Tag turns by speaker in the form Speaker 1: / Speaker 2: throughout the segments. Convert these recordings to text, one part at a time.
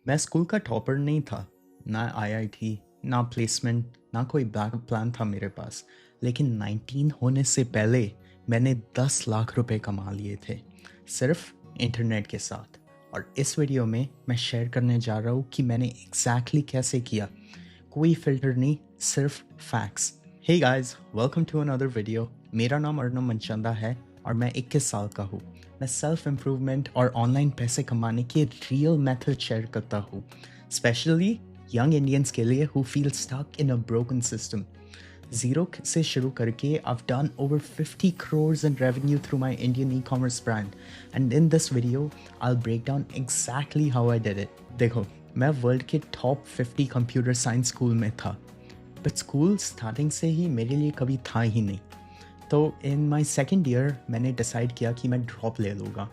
Speaker 1: मैं स्कूल का टॉपर नहीं था, ना आईआईटी, ना प्लेसमेंट, ना कोई बैकअप प्लान था मेरे पास। लेकिन 19 होने से पहले मैंने 10 लाख रुपए कमा लिए थे, सिर्फ इंटरनेट के साथ। और इस वीडियो में मैं शेयर करने जा रहा हूँ कि मैंने एग्जैक्टली कैसे किया। कोई फिल्टर नहीं, सिर्फ facts. Hey guys, welcome to another video. मेरा नाम अर्नव मनचंदा है और मैं 21 साल का हूँ। मैं सेल्फ इम्प्रूवमेंट और ऑनलाइन पैसे कमाने के रियल मेथड शेयर करता हूँ, स्पेशली यंग इंडियंस के लिए who feel stuck in a broken system. Zero से शुरू करके I've done over 50 crores in revenue through my Indian e-commerce brand, and in this video I'll break down exactly how I did it. देखो, मैं world के top 50 computer science school में था, but school starting से ही मेरे लिए कभी था ही नहीं। तो इन माई सेकेंड ईयर मैंने डिसाइड किया कि मैं ड्रॉप ले लूँगा।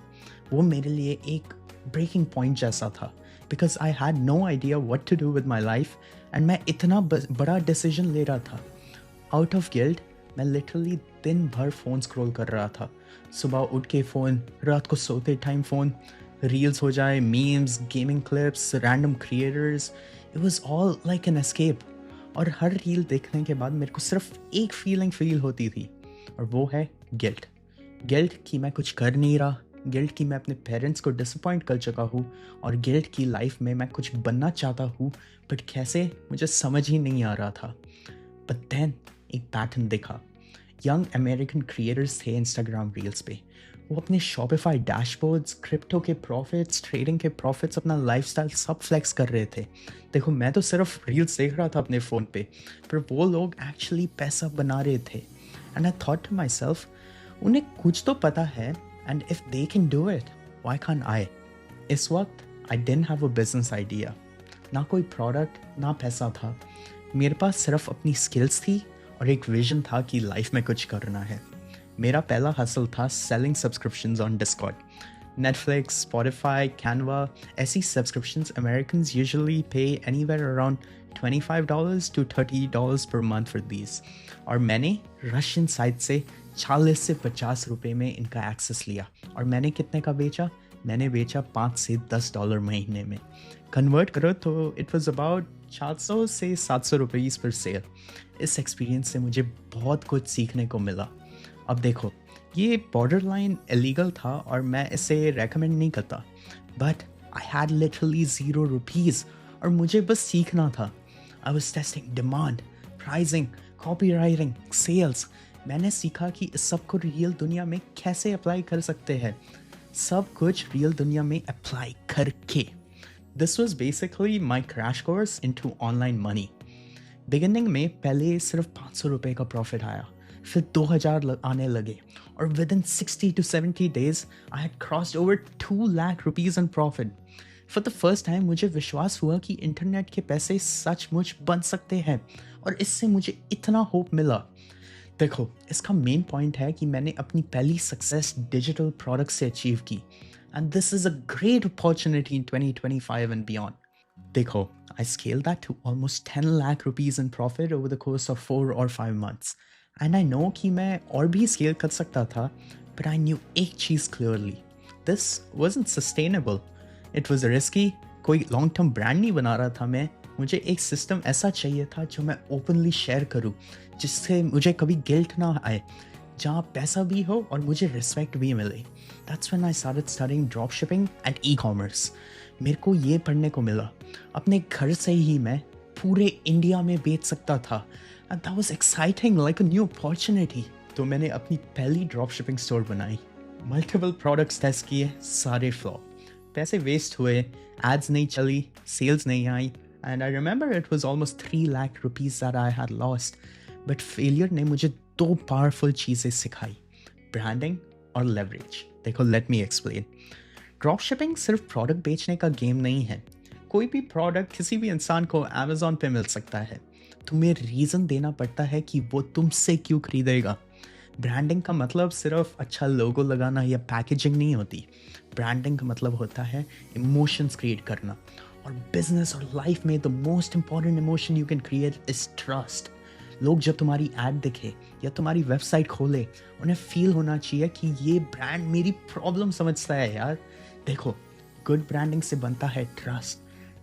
Speaker 1: वो मेरे लिए एक ब्रेकिंग पॉइंट जैसा था, because I had no idea what to do with my life, and मैं इतना बड़ा डिसीजन ले रहा था। आउट ऑफ गिल्ट मैं लिटरली दिन भर फ़ोन स्क्रॉल कर रहा था। सुबह उठ के फ़ोन, रात को सोते टाइम फ़ोन, रील्स हो जाए, memes, gaming clips, random creators, it was all like an escape. और हर रील देखने के बाद मेरे को सिर्फ एक फीलिंग फील होती थी, और वो है गिल्ट। गिल्ट कि मैं कुछ कर नहीं रहा, गिल्ट कि मैं अपने पेरेंट्स को डिसअपॉइंट कर चुका हूँ, और गिल्ट की लाइफ में मैं कुछ बनना चाहता हूँ, बट कैसे मुझे समझ ही नहीं आ रहा था। बट देन एक पैटर्न दिखा। यंग अमेरिकन क्रिएटर्स थे इंस्टाग्राम रील्स पे। वो अपने शॉपिफाई डैशबोर्ड्स, क्रिप्टो के प्रॉफिट्स, ट्रेडिंग के प्रॉफिट्स, अपना लाइफस्टाइल सब फ्लेक्स कर रहे थे। देखो, मैं तो सिर्फ रील्स देख रहा था अपने फ़ोन पे, पर वो लोग एक्चुअली पैसा बना रहे थे। And I thought to myself, उन्हें कुछ तो पता है, and if they can do it, why can't I. इस वक्त I didn't have a business idea, ना कोई प्रोडक्ट, ना पैसा था। मेरे पास सिर्फ अपनी स्किल्स थी और एक विजन था कि लाइफ में कुछ करना है। मेरा पहला हसल था selling subscriptions on Discord. Netflix, Spotify, Canva, ऐसी सब्सक्रिप्शंस अमेरिकन्स यूजुअली पे anywhere around $25 to $30 per month for these. और मैंने रशियन साइट से 40 से 50 रुपये में इनका एक्सेस लिया। और मैंने कितने का बेचा? मैंने बेचा $5 से $10 महीने में। कन्वर्ट करो तो इट वॉज अबाउट 400 से 700 रुपीज़ पर सेल। इस एक्सपीरियंस से मुझे बहुत कुछ सीखने को मिला। अब देखो, ये बॉर्डर लाइन इलीगल था और मैं इसे रेकमेंड नहीं करता, बट आई हैड लिटरली ₹0 और मुझे बस सीखना था। I was testing demand, pricing, copywriting, sales. मैंने सीखा कि इस सब को रियल दुनिया में कैसे अप्लाई कर सकते हैं, सब कुछ रियल दुनिया में अप्लाई करके। This was basically my crash course into online money. Beginning में पहले सिर्फ 500 रुपये का प्रॉफिट आया, फिर 2000 आने लगे, और with in 60 to 70 days I had crossed over 2 lakh rupees in profit. For the first time मुझे विश्वास हुआ कि इंटरनेट के पैसे सचमुच बन सकते हैं, और इससे मुझे इतना होप मिला। देखो, इसका मेन पॉइंट है कि मैंने अपनी पहली सक्सेस डिजिटल प्रोडक्ट से अचीव की, and this is a great opportunity in 2025 and beyond. देखो, I scaled that to almost 10 lakh rupees in profit over the course of 4 or 5 months. And I know कि मैं और भी scale कर सकता था, but I knew एक चीज़ clearly. This wasn't sustainable. It was risky. कोई long term brand नहीं बना रहा था मैं। मुझे एक सिस्टम ऐसा चाहिए था जो मैं ओपनली शेयर करूँ, जिससे मुझे कभी गिल्ट ना आए, जहाँ पैसा भी हो और मुझे रिस्पेक्ट भी मिले। That's when I started studying dropshipping and e-commerce. मेरे को ये पढ़ने को मिला, अपने घर से ही मैं पूरे इंडिया में बेच सकता था, and that was exciting like a new opportunity. तो मैंने अपनी पहली ड्रॉपशिपिंग स्टोर बनाई, मल्टीपल प्रोडक्ट्स टेस्ट किए, सारे फ्लॉप, पैसे वेस्ट हुए, एड्स नहीं चली, सेल्स नहीं आई, and I remember it was almost 3 lakh rupees that I had lost. But failure ने मुझे 2 पावरफुल चीज़ें सिखाई, ब्रांडिंग और लेवरेज। देखो, let me explain. Drop shipping सिर्फ प्रोडक्ट बेचने का गेम नहीं है। कोई भी प्रोडक्ट किसी भी इंसान को अमेज़ॉन पे मिल सकता है। तुम्हें रीज़न देना पड़ता है कि वो तुमसे क्यों खरीदेगा। ब्रांडिंग का मतलब सिर्फ अच्छा लोगो लगाना या पैकेजिंग नहीं होती। ब्रांडिंग का मतलब होता है इमोशंस क्रिएट करना, और बिजनेस और लाइफ में the most important emotion you can create is trust. लोग जब तुम्हारी ऐड दिखे या तुम्हारी वेबसाइट खोले, उन्हें फील होना चाहिए कि ये ब्रांड मेरी प्रॉब्लम समझता है यार। देखो, गुड ब्रांडिंग से बनता है ट्रस्ट।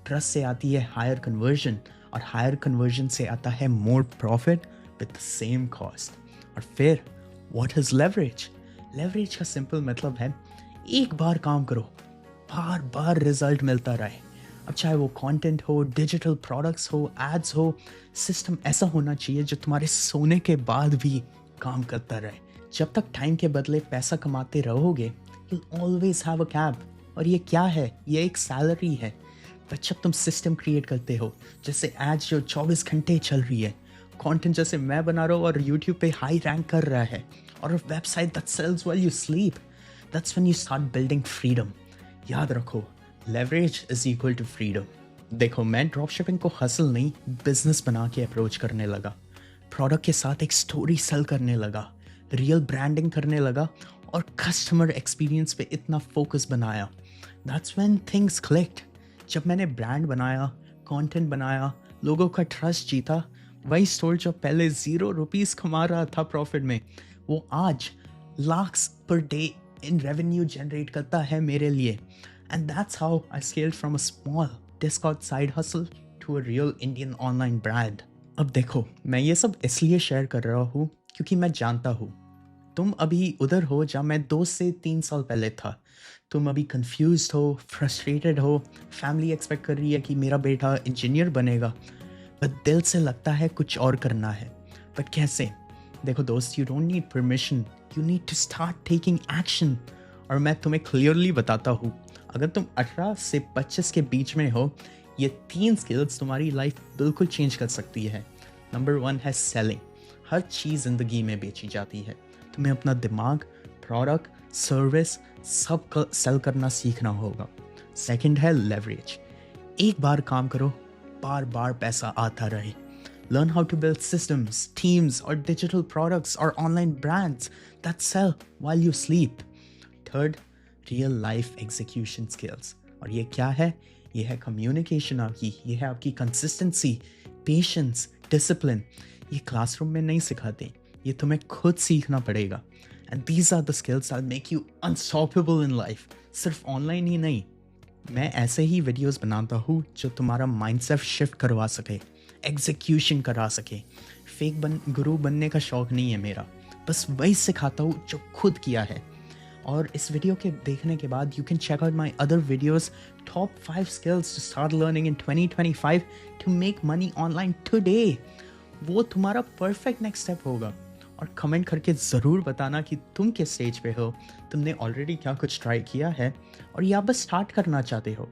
Speaker 1: ट्रस्ट से आती है हायर कन्वर्जन, और हायर कन्वर्जन से आता है more profit with the same cost. और फिर व्हाट इज लेवरेज? लेवरेज का सिंपल मतलब है एक बार काम करो, बार बार रिजल्ट मिलता रहे। अब चाहे वो कंटेंट हो, डिजिटल प्रोडक्ट्स हो, एड्स हो, सिस्टम ऐसा होना चाहिए जो तुम्हारे सोने के बाद भी काम करता रहे। जब तक टाइम के बदले पैसा कमाते रहोगे, you'll always have a cap। और ये क्या है? ये एक सैलरी है। पर जब तुम सिस्टम क्रिएट करते हो, जैसे एड्स जो 24 घंटे चल रही है, कंटेंट जैसे मैं बना रहा हूँ और यूट्यूब पे हाई रैंक कर रहा है, और website that sells while you sleep, that's when you start building freedom. याद रखो, leverage is equal to freedom. देखो, मैं ड्रॉप शिपिंग को हसल नहीं, बिजनेस बना के अप्रोच करने लगा। प्रोडक्ट के साथ एक स्टोरी सेल करने लगा, रियल ब्रांडिंग करने लगा, और कस्टमर एक्सपीरियंस पे इतना फोकस बनाया। That's when things clicked. जब मैंने ब्रांड बनाया, कंटेंट बनाया, लोगों का ट्रस्ट जीता, वही स्टोर जो पहले ₹0 कमा रहा था प्रॉफिट में, वो आज lakhs per day in revenue generate करता है मेरे लिए। And that's how I scaled from a small discount side hustle to a real Indian online brand. अब देखो, मैं ये सब इसलिए शेयर कर रहा हूँ क्योंकि मैं जानता हूँ तुम अभी उधर हो जहाँ मैं 2 से 3 साल पहले था। तुम अभी कंफ्यूज्ड हो, फ्रस्ट्रेटेड हो, फैमिली एक्सपेक्ट कर रही है कि मेरा बेटा इंजीनियर बनेगा, पर दिल से लगता है कुछ और करना है। बट कैसे? देखो दोस्त, you don't need permission, you need to start taking action. और मैं तुम्हें क्लियरली बताता हूँ, अगर तुम 18 से 25 के बीच में हो, ये 3 स्किल्स तुम्हारी लाइफ बिल्कुल चेंज कर सकती है। नंबर 1 है सेलिंग। हर चीज़ ज़िंदगी में बेची जाती है। तुम्हें अपना दिमाग, प्रोडक्ट, सर्विस सब का सेल करना सीखना होगा। सेकंड है लेवरेज। एक बार काम करो, बार बार पैसा आता रहे। Learn how to build systems, teams, or digital products or online brands that sell while you sleep. Third, real life execution skills. और ये क्या है? ये है communication आपकी, ये है आपकी consistency, patience, discipline. ये क्लासरूम में नहीं सिखाते, ये तुम्हें खुद सीखना पड़ेगा। And these are the skills that make you unstoppable in life. सिर्फ ऑनलाइन ही नहीं, मैं ऐसे ही वीडियोस बनाता हूँ जो तुम्हारा माइंडसेट शिफ्ट करवा सके, एग्जीक्यूशन करा सके। फेक गुरु बनने का शौक नहीं है मेरा, बस वही सिखाता हूँ जो खुद किया है। और इस वीडियो के देखने के बाद you can check out my other videos, top 5 skills to start learning in 2025 to make money online today. वो तुम्हारा परफेक्ट नेक्स्ट स्टेप होगा। और कमेंट करके ज़रूर बताना कि तुम किस स्टेज पे हो, तुमने ऑलरेडी क्या कुछ ट्राई किया है, और या बस स्टार्ट करना चाहते हो।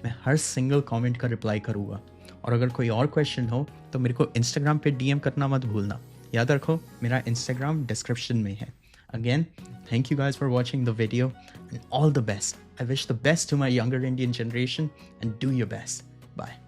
Speaker 1: मैं हर सिंगल कमेंट का रिप्लाई करूँगा। और अगर कोई और क्वेश्चन हो तो मेरे को इंस्टाग्राम पे डीएम करना मत भूलना। याद रखो, मेरा इंस्टाग्राम डिस्क्रिप्शन में है। Again, thank you guys for watching the video and all the best. I wish the best to my younger Indian generation and do your best. Bye.